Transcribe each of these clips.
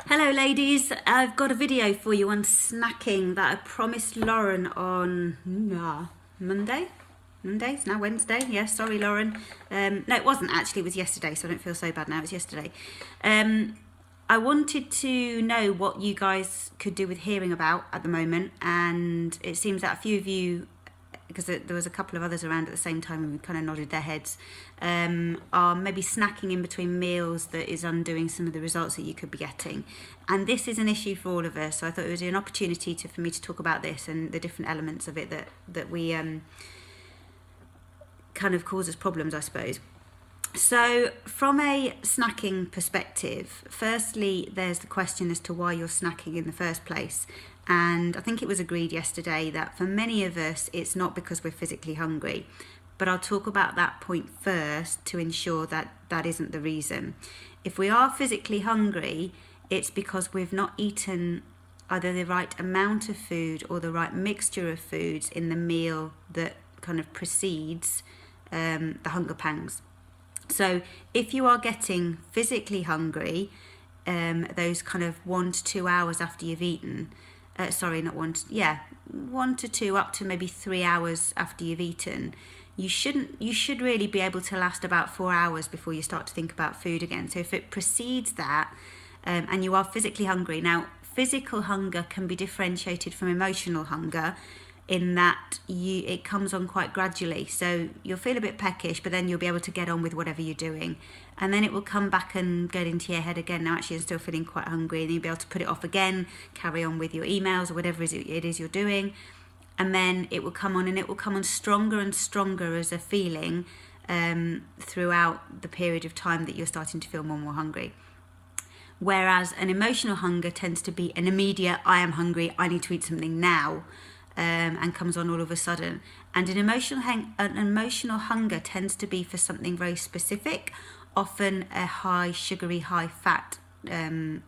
Hello ladies, I've got a video for you on snacking that I promised Lauren on Monday? It's now Wednesday. Yes, sorry Lauren. No, it wasn't actually, it was yesterday, so I don't feel so bad now, it was yesterday. I wanted to know what you guys could do with hearing about at the moment, and it seems that a few of you, because there was a couple of others around at the same time and we kind of nodded their heads, are maybe snacking in between meals that is undoing some of the results that you could be getting. And this is an issue for all of us, so I thought it was an opportunity for me to talk about this and the different elements of it that we kind of cause us problems, I suppose. So from a snacking perspective, firstly, there's the question as to why you're snacking in the first place. And I think it was agreed yesterday that for many of us, it's not because we're physically hungry. But I'll talk about that point first to ensure that that isn't the reason. If we are physically hungry, it's because we've not eaten either the right amount of food or the right mixture of foods in the meal that kind of precedes the hunger pangs. So if you are getting physically hungry, those kind of 1 to 2 hours after you've eaten, 1 to 2 up to maybe 3 hours after you've eaten, you should really be able to last about 4 hours before you start to think about food again. So if it precedes that, and you are physically hungry, now physical hunger can be differentiated from emotional hunger in that it comes on quite gradually. So you'll feel a bit peckish, but then you'll be able to get on with whatever you're doing. And then it will come back and get into your head again. Now actually I'm still feeling quite hungry, and you'll be able to put it off again, carry on with your emails or whatever it is you're doing. And then it will come on, and it will come on stronger and stronger as a feeling throughout the period of time that you're starting to feel more and more hungry. Whereas an emotional hunger tends to be an immediate, I am hungry, I need to eat something now. And comes on all of a sudden. And an emotional hunger tends to be for something very specific, often a high sugary, high fat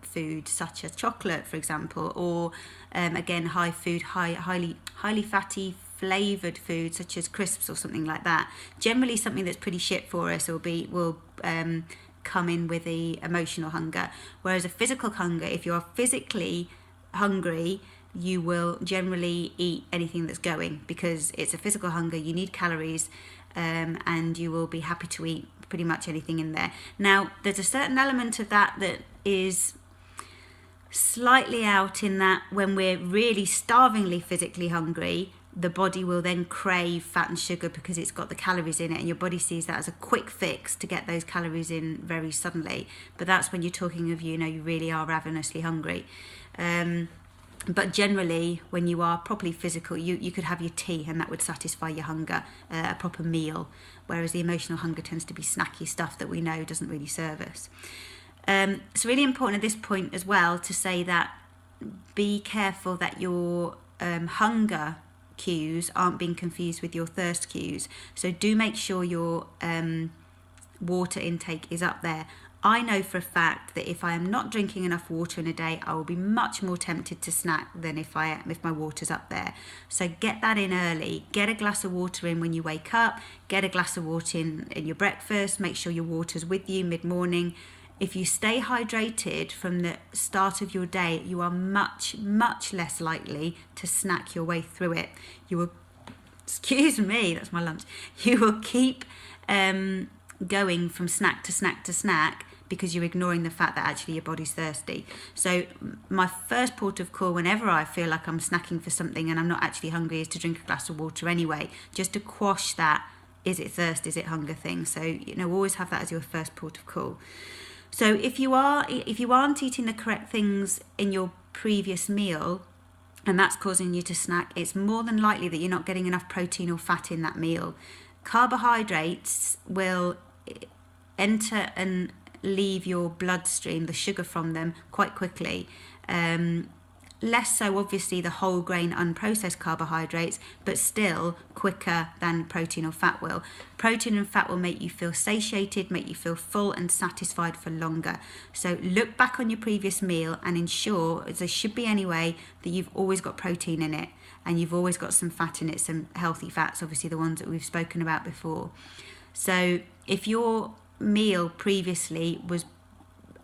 food such as chocolate, for example, or again highly fatty flavoured food such as crisps or something like that. Generally something that's pretty shit for us will come in with the emotional hunger. Whereas a physical hunger, if you are physically hungry, you will generally eat anything that's going, because it's a physical hunger, you need calories, and you will be happy to eat pretty much anything in there. Now, there's a certain element of that is slightly out, in that when we're really starvingly physically hungry, the body will then crave fat and sugar because it's got the calories in it, and your body sees that as a quick fix to get those calories in very suddenly. But that's when you're talking of, you really are ravenously hungry. But generally, when you are properly physical, you could have your tea and that would satisfy your hunger, a proper meal, whereas the emotional hunger tends to be snacky stuff that we know doesn't really serve us. It's really important at this point as well to say that be careful that your hunger cues aren't being confused with your thirst cues. So do make sure your water intake is up there. I know for a fact that if I am not drinking enough water in a day, I will be much more tempted to snack than if my water's up there. So get that in early. Get a glass of water in when you wake up. Get a glass of water in your breakfast. Make sure your water's with you mid-morning. If you stay hydrated from the start of your day, you are much, much less likely to snack your way through it. You will, excuse me, that's my lunch. You will keep going from snack to snack to snack, because you're ignoring the fact that actually your body's thirsty. So my first port of call whenever I feel like I'm snacking for something and I'm not actually hungry is to drink a glass of water anyway, just to quash that is it thirst, is it hunger thing. So always have that as your first port of call. So if you aren't eating the correct things in your previous meal, and that's causing you to snack, it's more than likely that you're not getting enough protein or fat in that meal. Carbohydrates will enter and leave your bloodstream, the sugar from them, quite quickly. Less so obviously the whole grain unprocessed carbohydrates, but still quicker than protein or fat will. Protein and fat will make you feel satiated, make you feel full and satisfied for longer. So look back on your previous meal and ensure, as there should be anyway, that you've always got protein in it and you've always got some fat in it, some healthy fats, obviously the ones that we've spoken about before. So if your meal previously was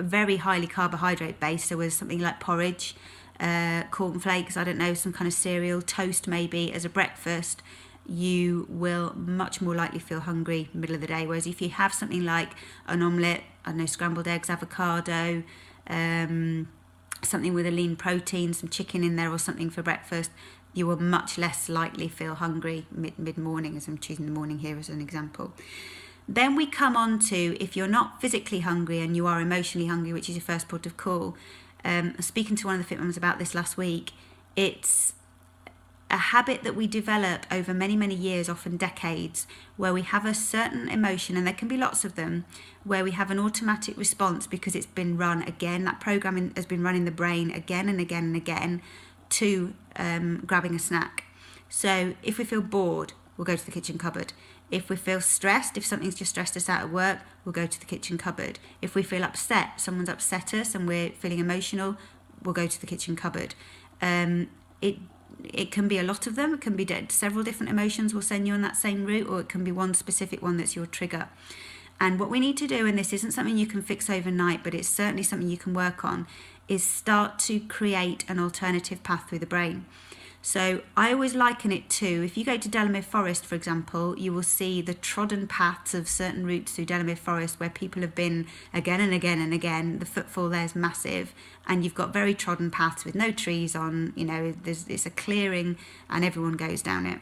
very highly carbohydrate based. So with something like porridge, cornflakes, I don't know, some kind of cereal, toast maybe as a breakfast, you will much more likely feel hungry middle of the day. Whereas if you have something like an omelette, I don't know, scrambled eggs, avocado, something with a lean protein, some chicken in there or something for breakfast, you will much less likely feel hungry mid-morning, as I'm choosing the morning here as an example. Then we come on to, if you're not physically hungry and you are emotionally hungry, which is your first port of call. Speaking to one of the Fit Mums about this last week, it's a habit that we develop over many, many years, often decades, where we have a certain emotion, and there can be lots of them, where we have an automatic response because it's been run again. That programming has been run in the brain again and again and again to grabbing a snack. So if we feel bored, we'll go to the kitchen cupboard. If we feel stressed, if something's just stressed us out at work, we'll go to the kitchen cupboard. If we feel upset, someone's upset us and we're feeling emotional, we'll go to the kitchen cupboard. It can be a lot of them. It can be several different emotions will send you on that same route, or it can be one specific one that's your trigger. And what we need to do, and this isn't something you can fix overnight, but it's certainly something you can work on, is start to create an alternative path through the brain. So I always liken it to, if you go to Delamere Forest, for example, you will see the trodden paths of certain routes through Delamere Forest where people have been again and again and again. The footfall there is massive, and you've got very trodden paths with no trees on, it's a clearing and everyone goes down it.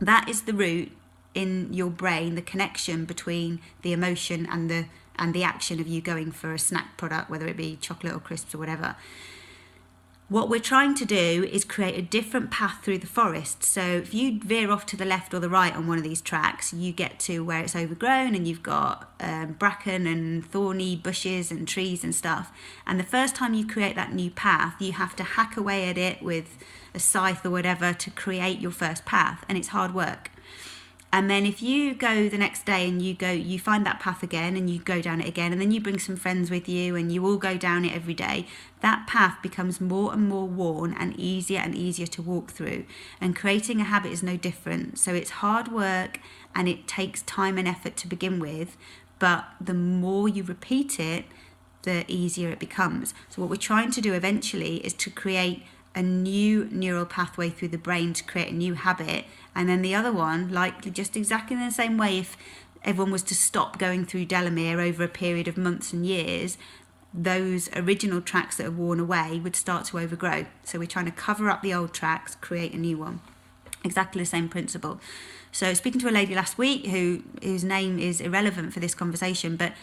That is the route in your brain, the connection between the emotion and the action of you going for a snack product, whether it be chocolate or crisps or whatever. What we're trying to do is create a different path through the forest. So if you veer off to the left or the right on one of these tracks, you get to where it's overgrown and you've got bracken and thorny bushes and trees and stuff. And the first time you create that new path, you have to hack away at it with a scythe or whatever to create your first path. And it's hard work. And then if you go the next day and you find that path again and you go down it again, and then you bring some friends with you and you all go down it every day, that path becomes more and more worn and easier to walk through. And creating a habit is no different. So it's hard work and it takes time and effort to begin with, but the more you repeat it, the easier it becomes. So what we're trying to do eventually is to create a new neural pathway through the brain to create a new habit. And then the other one, like just exactly in the same way, if everyone was to stop going through Delamere over a period of months and years, those original tracks that are worn away would start to overgrow. So we're trying to cover up the old tracks, create a new one. Exactly the same principle. So speaking to a lady last week whose name is irrelevant for this conversation, but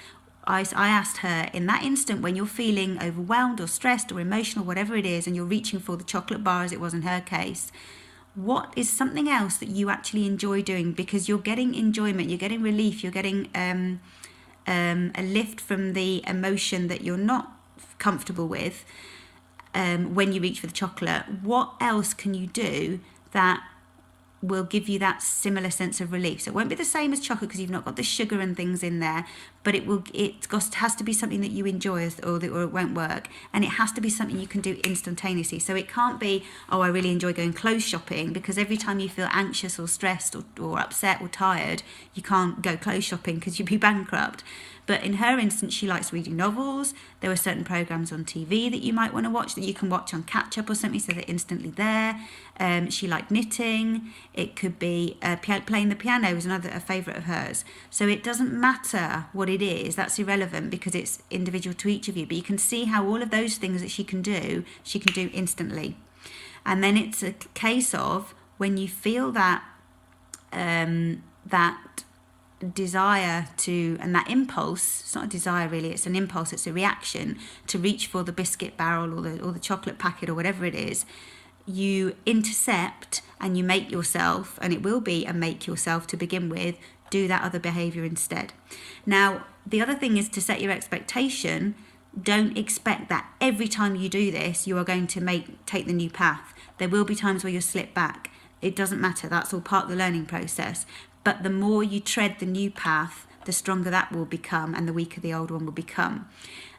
I asked her, in that instant when you're feeling overwhelmed or stressed or emotional, whatever it is, and you're reaching for the chocolate bar as it was in her case, what is something else that you actually enjoy doing? Because you're getting enjoyment, you're getting relief, you're getting a lift from the emotion that you're not comfortable with when you reach for the chocolate. What else can you do that will give you that similar sense of relief? So it won't be the same as chocolate because you've not got the sugar and things in there, but it has to be something that you enjoy or it won't work, and it has to be something you can do instantaneously. So it can't be, oh, I really enjoy going clothes shopping, because every time you feel anxious or stressed or upset or tired, you can't go clothes shopping because you'd be bankrupt. But in her instance, she likes reading novels. There were certain programs on TV that you might want to watch that you can watch on catch up or something, so they're instantly there. She liked knitting. It could be playing the piano is a favourite of hers. So it doesn't matter what it is. That's irrelevant because it's individual to each of you. But you can see how all of those things that she can do instantly. And then it's a case of when you feel that desire to, and that impulse, it's not a desire really, it's an impulse, it's a reaction to reach for the biscuit barrel or the chocolate packet or whatever it is, you intercept and you make yourself, and it will be a make yourself to begin with, do that other behaviour instead. Now, the other thing is to set your expectation. Don't expect that every time you do this, you are going to take the new path. There will be times where you'll slip back. It doesn't matter, that's all part of the learning process. But the more you tread the new path, the stronger that will become and the weaker the old one will become.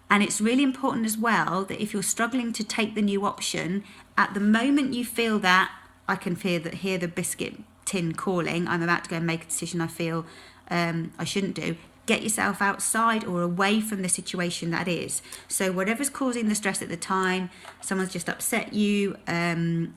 And it's really important as well that if you're struggling to take the new option, at the moment you feel that, I can hear the biscuit tin calling, I'm about to go and make a decision I feel I shouldn't do, get yourself outside or away from the situation that is. So whatever's causing the stress at the time, someone's just upset you,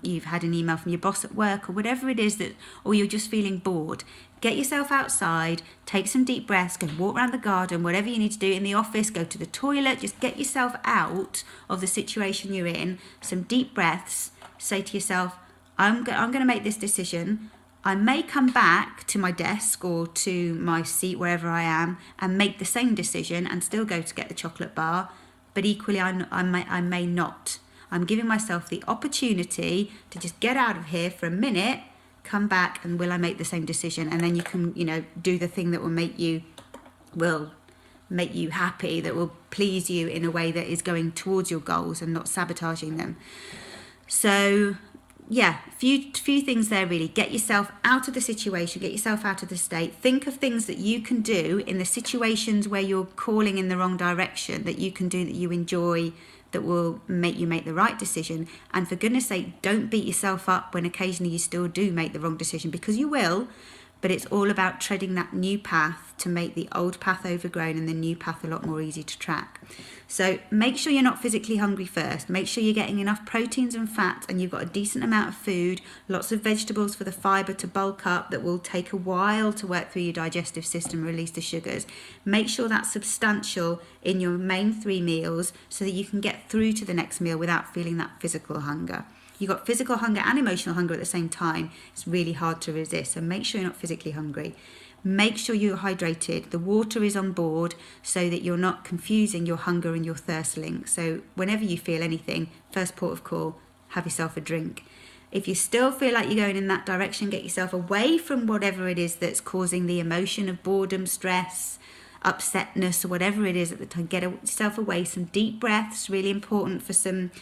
you've had an email from your boss at work or whatever it is that, or you're just feeling bored, get yourself outside, take some deep breaths, go walk around the garden, whatever you need to do in the office, go to the toilet, just get yourself out of the situation you're in, some deep breaths, say to yourself, I'm going to make this decision. I may come back to my desk or to my seat, wherever I am, and make the same decision and still go to get the chocolate bar, but equally I may not. I'm giving myself the opportunity to just get out of here for a minute, come back, and will I make the same decision? And then you can, do the thing that will make you happy, that will please you in a way that is going towards your goals and not sabotaging them. So yeah, few things there really. Get yourself out of the situation, get yourself out of the state. Think of things that you can do in the situations where you're calling in the wrong direction, that you can do, that you enjoy, that will make you make the right decision. And for goodness sake, don't beat yourself up when occasionally you still do make the wrong decision, because you will. But it's all about treading that new path to make the old path overgrown and the new path a lot more easy to track. So make sure you're not physically hungry first. Make sure you're getting enough proteins and fats and you've got a decent amount of food, lots of vegetables for the fibre to bulk up that will take a while to work through your digestive system and release the sugars. Make sure that's substantial in your main 3 meals so that you can get through to the next meal without feeling that physical hunger. You've got physical hunger and emotional hunger at the same time. It's really hard to resist. So make sure you're not physically hungry. Make sure you're hydrated. The water is on board so that you're not confusing your hunger and your thirst link. So whenever you feel anything, first port of call, have yourself a drink. If you still feel like you're going in that direction, get yourself away from whatever it is that's causing the emotion of boredom, stress, upsetness, or whatever it is at the time. Get yourself away. Some deep breaths, really important for some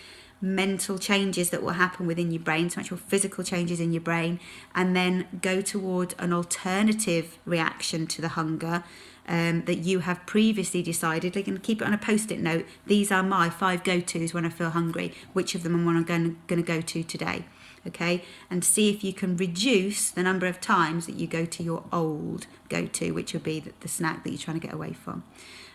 mental changes that will happen within your brain, some actual physical changes in your brain, and then go toward an alternative reaction to the hunger that you have previously decided. You can keep it on a post-it note. These are my 5 go-tos when I feel hungry. Which of them am I going to go to today? Okay, and see if you can reduce the number of times that you go to your old go-to, which will be the snack that you're trying to get away from.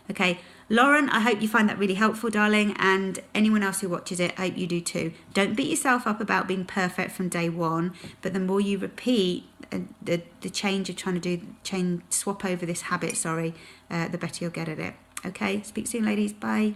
Okay, Lauren, I hope you find that really helpful, darling, and anyone else who watches it, I hope you do too. Don't beat yourself up about being perfect from day one, but the more you repeat the change you're trying to do, swap over this habit, the better you'll get at it. Okay, speak soon, ladies. Bye.